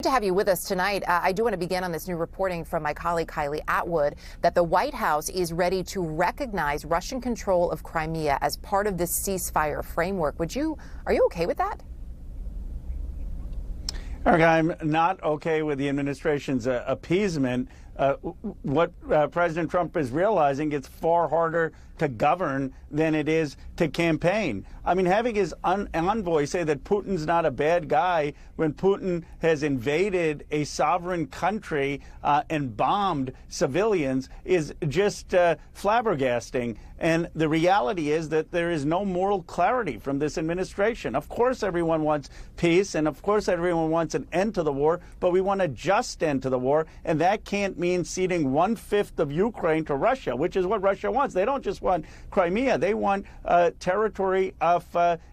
To have you with us tonight. I do want to begin on this new reporting from my colleague Kylie Atwood that the White House is ready to recognize Russian control of Crimea as part of this ceasefire framework. Are you okay with that? Eric, I'm not okay with the administration's appeasement. What President Trump is realizing, it's far harder to govern than it is to campaign. I mean, having his envoy say that Putin's not a bad guy when Putin has invaded a sovereign country and bombed civilians is just flabbergasting. And the reality is that there is no moral clarity from this administration. Of course, everyone wants peace, and of course, everyone wants an end to the war, but we want a just end to the war, and that can't mean ceding 1/5 of Ukraine to Russia, which is what Russia wants. They don't just want Crimea. They want territory of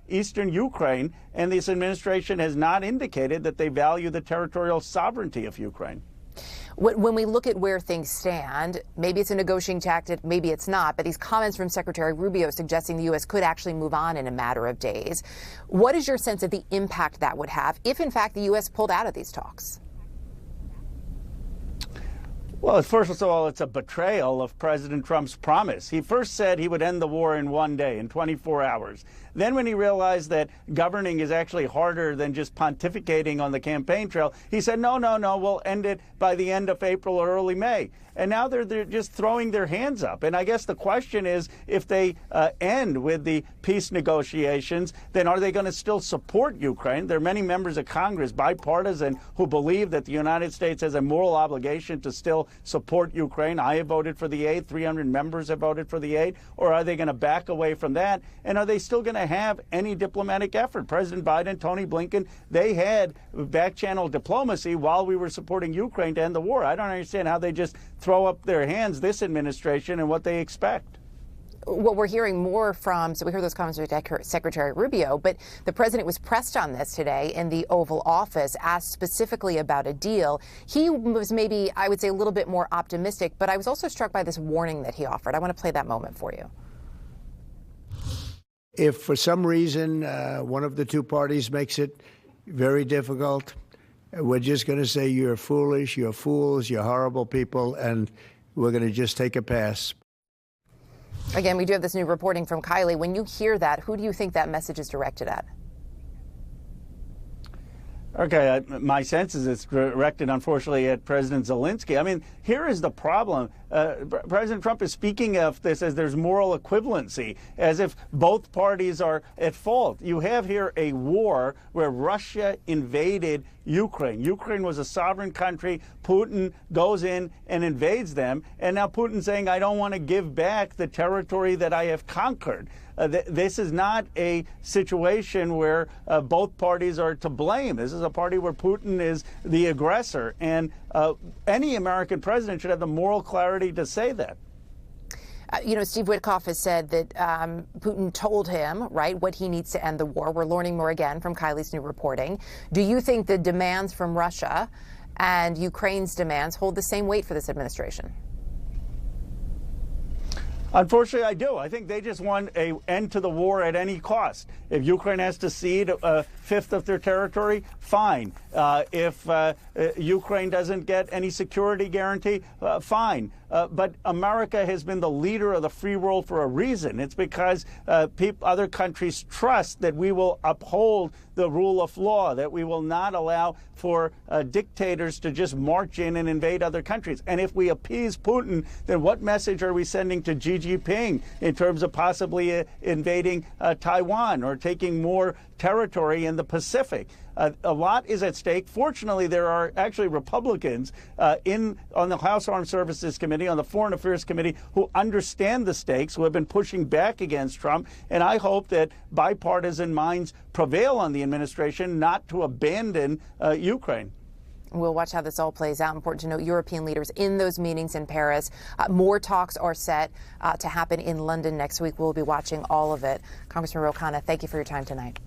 eastern Ukraine, and this administration has not indicated that they value the territorial sovereignty of Ukraine. When we look at where things stand, maybe it's a negotiating tactic, maybe it's not, but these comments from Secretary Rubio suggesting the U.S. could actually move on in a matter of days. What is your sense of the impact that would have if, in fact, the U.S. pulled out of these talks? Well, first of all, it's a betrayal of President Trump's promise. He first said he would end the war in 1 day, in 24 hours. Then when he realized that governing is actually harder than just pontificating on the campaign trail, he said, no, we'll end it by the end of April or early May. And now they're just throwing their hands up. And I guess the question is, if they end with the peace negotiations, then are they going to still support Ukraine? There are many members of Congress, bipartisan, who believe that the United States has a moral obligation to still support Ukraine. I have voted for the aid. 300 members have voted for the aid. Or are they going to back away from that? And are they still going to have any diplomatic effort? President Biden, Tony Blinken, they had back-channel diplomacy while we were supporting Ukraine to end the war. I don't understand how they just throw up their hands, this administration, and what they expect. What we're hearing more from, so we heard those comments from Secretary Rubio, but the president was pressed on this today in the Oval Office, asked specifically about a deal. He was maybe, I would say, a little bit more optimistic, but I was also struck by this warning that he offered. I want to play that moment for you. If for some reason one of the two parties makes it very difficult, we're just going to say you're foolish, you're fools, you're horrible people, and we're going to just take a pass. Again, we do have this new reporting from Kylie. When you hear that, who do you think that message is directed at? Okay, my sense is it's directed, unfortunately, at President Zelensky. I mean, here is the problem. President Trump is speaking of this as there's moral equivalency, as if both parties are at fault. You have here a war where Russia invaded Ukraine. Ukraine was a sovereign country. Putin goes in and invades them. And now Putin's saying, I don't want to give back the territory that I have conquered. This is not a situation where both parties are to blame. This is a party where Putin is the aggressor. And any American president should have the moral clarity to say that. Steve Witkoff has said that Putin told him, right, what he needs to end the war. We're learning more again from Kylie's new reporting. Do you think the demands from Russia and Ukraine's demands hold the same weight for this administration? Unfortunately, I do. I think they just want an end to the war at any cost. If Ukraine has to cede a fifth of their territory, fine. If Ukraine doesn't get any security guarantee, fine. But America has been the leader of the free world for a reason. It's because other countries trust that we will uphold the rule of law, that we will not allow for dictators to just march in and invade other countries. And if we appease Putin, then what message are we sending to Xi Jinping in terms of possibly invading Taiwan or taking more territory in the Pacific? A lot is at stake. Fortunately, there are actually Republicans on the House Armed Services Committee, on the Foreign Affairs Committee, who understand the stakes, who have been pushing back against Trump. And I hope that bipartisan minds prevail on the administration not to abandon Ukraine. We'll watch how this all plays out. Important to note, European leaders in those meetings in Paris. More talks are set to happen in London next week. We'll be watching all of it. Congressman Khanna, thank you for your time tonight.